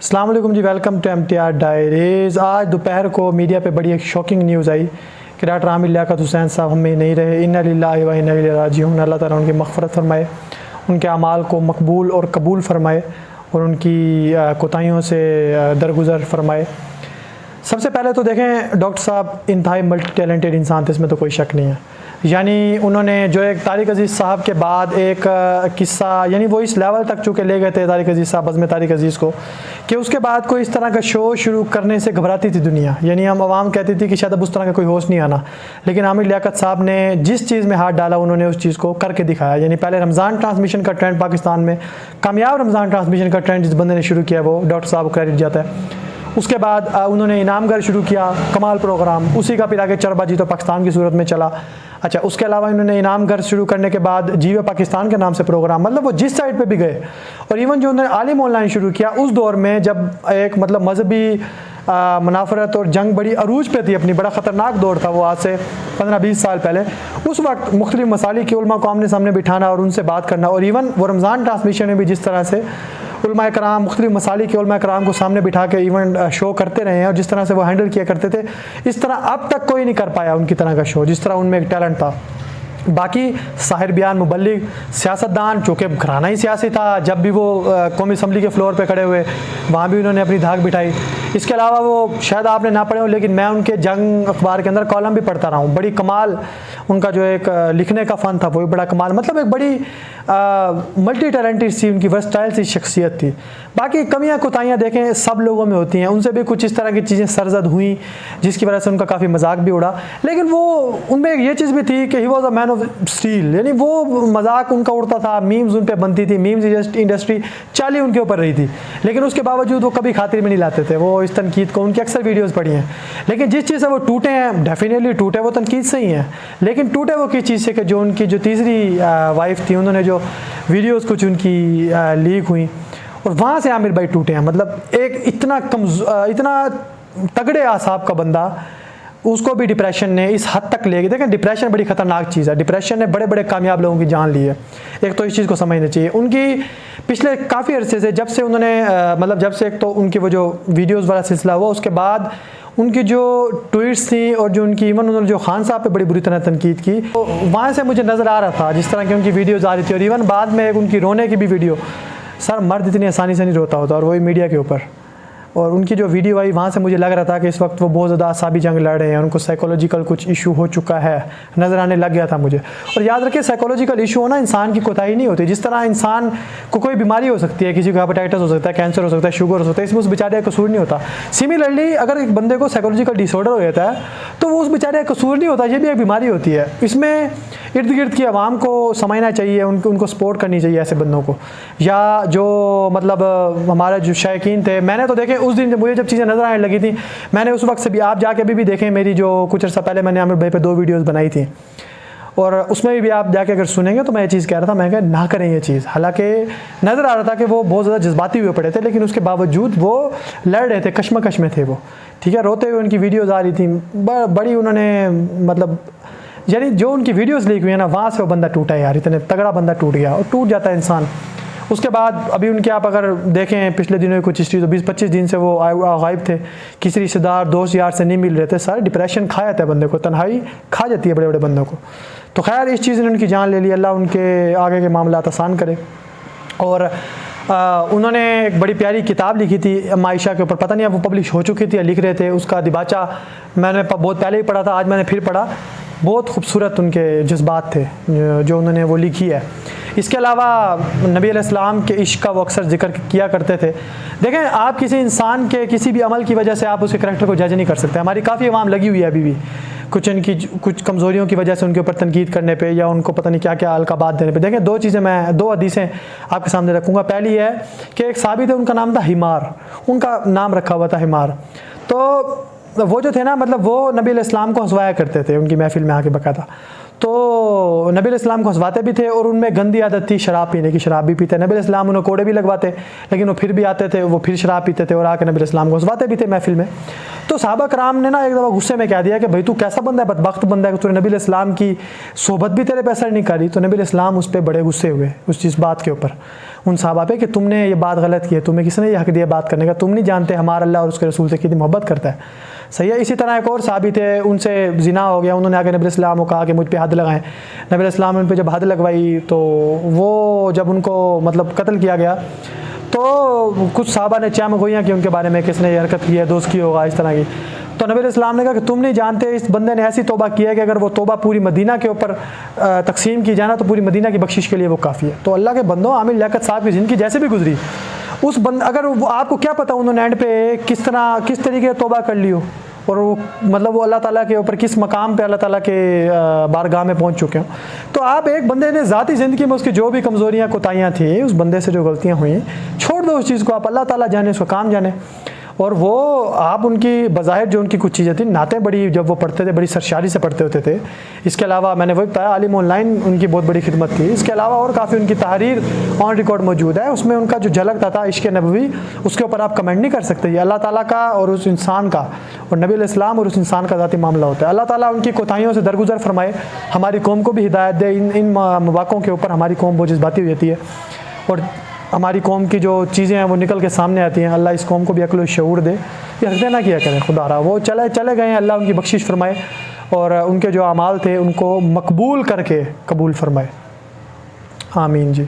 अस्सलाम वालेकुम जी, welcome to MTR diaries. आज दोपहर को मीडिया पे बड़ी एक शॉकिंग न्यूज़ आई कि डॉक्टर आमिर लियाकत हुसैन साहब हमें नहीं रहे। इन्ना लिल्लाहि व इन्ना इलैहि राजिऊन। अल्लाह ताला उनकी मग़फ़िरत फरमाए, उनके अमाल को मकबूल और कबूल फरमाए और उनकी कोताहियों से दरगुज़र फरमाए। सबसे पहले तो देखें, डॉक्टर साहब इंतहाई मल्टी टैलेंटेड इंसान थे, इसमें तो कोई शक नहीं है। यानी उन्होंने जो एक तारिक अज़ीज़ साहब के बाद एक किस्सा, यानी वो इस लेवल तक चूँकि ले गए थे तारिक अज़ीज़ साहब, बज़्म तारिक अज़ीज़ को, कि उसके बाद कोई इस तरह का शो शुरू करने से घबराती थी दुनिया। यानी हम आवाम कहती थी कि शायद अब उस तरह का कोई होश नहीं आना, लेकिन आमिर लियाकत साहब ने जिस चीज़ में हाथ डाला उन्होंने उस चीज़ को करके दिखाया। यानी पहले रमज़ान ट्रांसमिशन का ट्रेंड पाकिस्तान में, कामयाब रमज़ान ट्रांसमिशन का ट्रेंड जिस बंदे ने शुरू किया वो डॉक्टर साहब को क्रेडिट जाता है। उसके बाद उन्होंने इनामगर शुरू किया, कमाल प्रोग्राम, उसी का फिर आगे चरबाजी तो पाकिस्तान की सूरत में चला। अच्छा, उसके अलावा इन्होंने इनामगर शुरू करने के बाद जीवे पाकिस्तान के नाम से प्रोग्राम, मतलब वो जिस साइड पे भी गए। और इवन जो उन्होंने आलिम ऑनलाइन शुरू किया उस दौर में, जब एक मतलब मजहबी मुनाफरत और जंग बड़ी अरूज पे थी अपनी, बड़ा ख़तरनाक दौर था वो, आज से 15-20 साल पहले। उस वक्त मुख्तलिफ मसालिक के उलमा को आमने सामने बिठाना और उनसे बात करना, और इवन वो रमज़ान ट्रांसमिशन में भी जिस तरह से उलमा कराम मुख्तलिफ मसालिक के उलमा कराम को सामने बिठा के इवेंट शो करते रहे हैं और जिस तरह से वो हैंडल किया करते थे, इस तरह अब तक कोई नहीं कर पाया उनकी तरह का शो, जिस तरह उनमें एक टैलेंट था। बाकी साहिर बयान, मुबल्लिग, सियासतदान, चूँकि घराना ही सियासी था, जब भी वो कौमी असम्बली के फ्लोर पे खड़े हुए वहाँ भी उन्होंने अपनी धाक बिठाई। इसके अलावा वो शायद आपने ना पढ़े हो, लेकिन मैं उनके जंग अखबार के अंदर कॉलम भी पढ़ता रहा हूँ। बड़ी कमाल उनका जो एक लिखने का फ़न था वो भी बड़ा कमाल, मतलब एक बड़ी मल्टी टैलेंटेड सी, उनकी वर्सटाइल सी शख्सियत थी। बाकी कमियाँ कोताहियाँ देखें सब लोगों में होती हैं, उनसे भी कुछ इस तरह की चीज़ें सरजद हुई जिसकी वजह से उनका काफ़ी मजाक भी उड़ा। लेकिन वो उनमें एक ये चीज़ भी थी कि he was a man of steel, यानी वो मजाक उनका उड़ता था, मीम्स उन पर बनती थी, मीम्स इंडस्ट्री चाली उनके ऊपर रही थी, लेकिन उसके बावजूद वो कभी खातिर में नहीं लाते थे वो इस तनकीद को। उनकी अक्सर वीडियोज़ पढ़ी हैं, लेकिन जिस चीज़ से वो टूटे हैं, डेफिनेटली टूटे वो तनकीद से ही हैं, लेकिन टूटे वो किस चीज़ से कि जो उनकी जो तीसरी वाइफ थी, उन्होंने जो वीडियोज़ कुछ उनकी लीक हुई और वहाँ से आमिर भाई टूटे हैं। मतलब एक इतना तगड़े आसाब का बंदा, उसको भी डिप्रेशन ने इस हद तक ले गए। देखें, डिप्रेशन बड़ी ख़तरनाक चीज़ है, डिप्रेशन ने बड़े बड़े कामयाब लोगों की जान ली है। एक तो इस चीज़ को समझना चाहिए। उनकी पिछले काफ़ी अरसे से, जब से उन्होंने मतलब जब से एक तो उनकी वो जो वीडियोज़ वाला सिलसिला हुआ, उसके बाद उनकी जो ट्वीट्स थी और जो उनकी इवन उन्होंने जो खान साहब पे बड़ी बुरी तरह तनकीद की, तो वहाँ से मुझे नज़र आ रहा था जिस तरह की उनकी वीडियोज़ आ रही थी। और इवन बाद में एक उनकी रोने की भी वीडियो, सर मर्द इतनी आसानी से नहीं रोता होता, और वही मीडिया के ऊपर, और उनकी जो वीडियो आई वहाँ से मुझे लग रहा था कि इस वक्त वो बहुत ज़्यादा असाबी जंग लड़ रहे हैं, उनको साइकोलॉजिकल कुछ इशू हो चुका है, नज़र आने लग गया था मुझे। और याद रखिए, साइकोलॉजिकल इशू होना इंसान की कोताही नहीं होती। जिस तरह इंसान को कोई बीमारी हो सकती है, किसी को हेपेटाइटिस हो सकता है, कैंसर हो सकता है, शुगर हो सकता है, इसमें उस बेचारे का कसूर नहीं होता। सिमिलरली अगर एक बंदे को साइकोलॉजिकल डिसऑर्डर हो जाता है तो वो उस बेचारे का कसूर नहीं होता, ये भी एक बीमारी होती है। इसमें इर्द गिर्द की आवाम को समझना चाहिए, उनको सपोर्ट करनी चाहिए ऐसे बंदों को, या जो मतलब हमारे जो शायकीन थे। मैंने तो देखे उस दिन जब मुझे चीज़ें नज़र आने लगी थी, मैंने उस वक्त से भी, आप जाके अभी भी देखें मेरी जो कुछ अर्सा पहले मैंने आमिर भाई पे 2 वीडियोज़ बनाई थी, और उसमें भी आप जाके अगर सुनेंगे तो मैं ये चीज़ कह रहा था, मैं कहा ना करें ये चीज़। हालांकि नज़र आ रहा था कि वो बहुत ज़्यादा जज्बाती हुए पड़े थे, लेकिन उसके बावजूद वो लड़ रहे थे, कश्मकश में थे वो, ठीक है, रोते हुए उनकी वीडियोज़ आ रही थी। बड़ी उन्होंने मतलब, यानी जो उनकी वीडियोज़ लीक हुई है ना, वहाँ से वो बंदा टूटा है यार, इतने तगड़ा बंदा टूट गया, और टूट जाता है इंसान। उसके बाद अभी उनके आप अगर देखें पिछले दिनों की कुछ हिस्ट्री, तो 20-25 दिन से वो गायब थे, किसी रिश्तेदार दोस्त यार से नहीं मिल रहे थे। सारे डिप्रेशन खा जाता है बंदे को, तन्हाई खा जाती है बड़े बड़े बंदों को। तो खैर इस चीज़ ने उनकी जान ले ली, अल्लाह उनके आगे के मामलात आसान करे। और उन्होंने एक बड़ी प्यारी किताब लिखी थी मायशा के ऊपर, पता नहीं अब वो पब्लिश हो चुकी थी या लिख रहे थे, उसका दिबाचा मैंने बहुत पहले ही पढ़ा था, आज मैंने फिर पढ़ा। बहुत खूबसूरत उनके जज्बात थे जो उन्होंने वो लिखी है। इसके अलावा नबी अलैहिस्सलाम के इश्क का वो अक्सर जिक्र किया करते थे। देखें, आप किसी इंसान के किसी भी अमल की वजह से आप उसके करैक्टर को जज नहीं कर सकते। हमारी काफ़ी अवाम लगी हुई है अभी भी कुछ कमज़ोरियों की वजह से उनके ऊपर तनकीद करने पे, या उनको पता नहीं क्या क्या अलकाबात देने पे। देखें, 2 चीज़ें मैं 2 हदीसें आपके सामने रखूँगा। पहली है कि एक साबित है, उनका नाम था हिमार, उनका नाम रखा हुआ था हिमार। तो वो जो थे ना, मतलब वो नबी अलैहिस्सलाम को हंसवाया करते थे उनकी महफिल में आके बकायदा। तो नबी अलैहिस्सलाम को हंसवाते भी थे, और उनमें गंदी आदत थी शराब पीने की, शराब भी पीते। नबी अलैहिस्सलाम उन्हें कोड़े भी लगवाते, लेकिन वो फिर भी आते थे, वो फिर शराब पीते थे और आके नबी अलैहिस्सलाम को हंसवाते भी थे महफिल में। तो सहाबा कराम ने ना एक दफ़ा गुस्से में कह दिया कि भाई तू कैसा बंदा है, बदबख्त बंदा है कि तूने नबी अलैहिस्सलाम की सोहबत भी तेरे पे असर नहीं करी। तो नबी अलैहिस्सलाम उस पर बड़े गुस्से हुए उस चीज़ बात के ऊपर। उन सहाबा पे कि तुमने ये बात गलत की है, तुम्हें किसने ये हक दिया बात करने का, तुम नहीं जानते हमारा अल्लाह और उसके रसूल से कितनी मोहब्बत करता है। सही है। इसी तरह एक और साहबी थे, उनसे ज़िना हो गया, उन्होंने आके नबी इस्लाम को कहा कि मुझ पे हद लगाएं। नबी इस्लाम ने उन पे जब हद लगवाई तो वो जब उनको मतलब कत्ल किया गया तो कुछ साहबा ने चाम गोइयाँ की उनके बारे में, किसने ये हरकत की है, दोस्त की होगा इस तरह की। तो नबी इस्लाम ने कहा कि तुम नहीं जानते इस बंदे ने ऐसी तौबा की है कि अगर वो तौबा पूरी मदीना के ऊपर तकसीम की जाए ना तो पूरी मदीना की बख्शिश के लिए वो काफ़ी है। तो अल्लाह के बंदों, आमिर लियाकत साहब की ज़िंदगी जैसे भी गुजरी, उस बंद अगर वो आपको क्या पता उन्होंने एंड पे किस तरीके से तौबा कर ली हो, और वो मतलब वो अल्लाह ताला के ऊपर किस मकाम पे अल्लाह ताला के बारगाह में पहुंच चुके हो। तो आप एक बंदे ने ज़ाती ज़िंदगी में उसकी जो भी कमज़ोरियाँ कोताहियाँ थी, उस बंदे से जो गलतियाँ हुई, छोड़ दो उस चीज़ को, आप अल्लाह ताला जाने, उसका काम जाने। और वो आप उनकी बज़ाहिर जो उनकी कुछ चीज़ें थी, नातें बड़ी जब वो पढ़ते थे बड़ी सरशारी से पढ़ते होते थे। इसके अलावा मैंने वही बताया आलिम ऑनलाइन उनकी बहुत बड़ी खिदमत थी। इसके अलावा और काफ़ी उनकी तहरीर ऑन रिकॉर्ड मौजूद है, उसमें उनका जो झलक था इश्क़ नबवी, उसके ऊपर आप कमेंट नहीं कर सकते। ये अल्लाह ताला का और उस इंसान का और नबी इस्लाम और उस इंसान का ज़ाती मामला होता है। अल्लाह ताला उनकी कोताहियों से दरगुजर फरमाए, हमारी कौम को भी हिदायत दे। इन मौक़ों के ऊपर हमारी कौम बहुत जज्बाती हो जाती है और हमारी कौम की जो चीज़ें हैं वो निकल के सामने आती हैं। अल्लाह इस कौम को भी अक्ल शऊर दे, ये हरकतें ना किया करें खुदा रहा। वो चले गए हैं, अल्लाह उनकी बख्शिश फरमाए और उनके जो अमाल थे उनको मकबूल करके कबूल फरमाए। आमीन जी।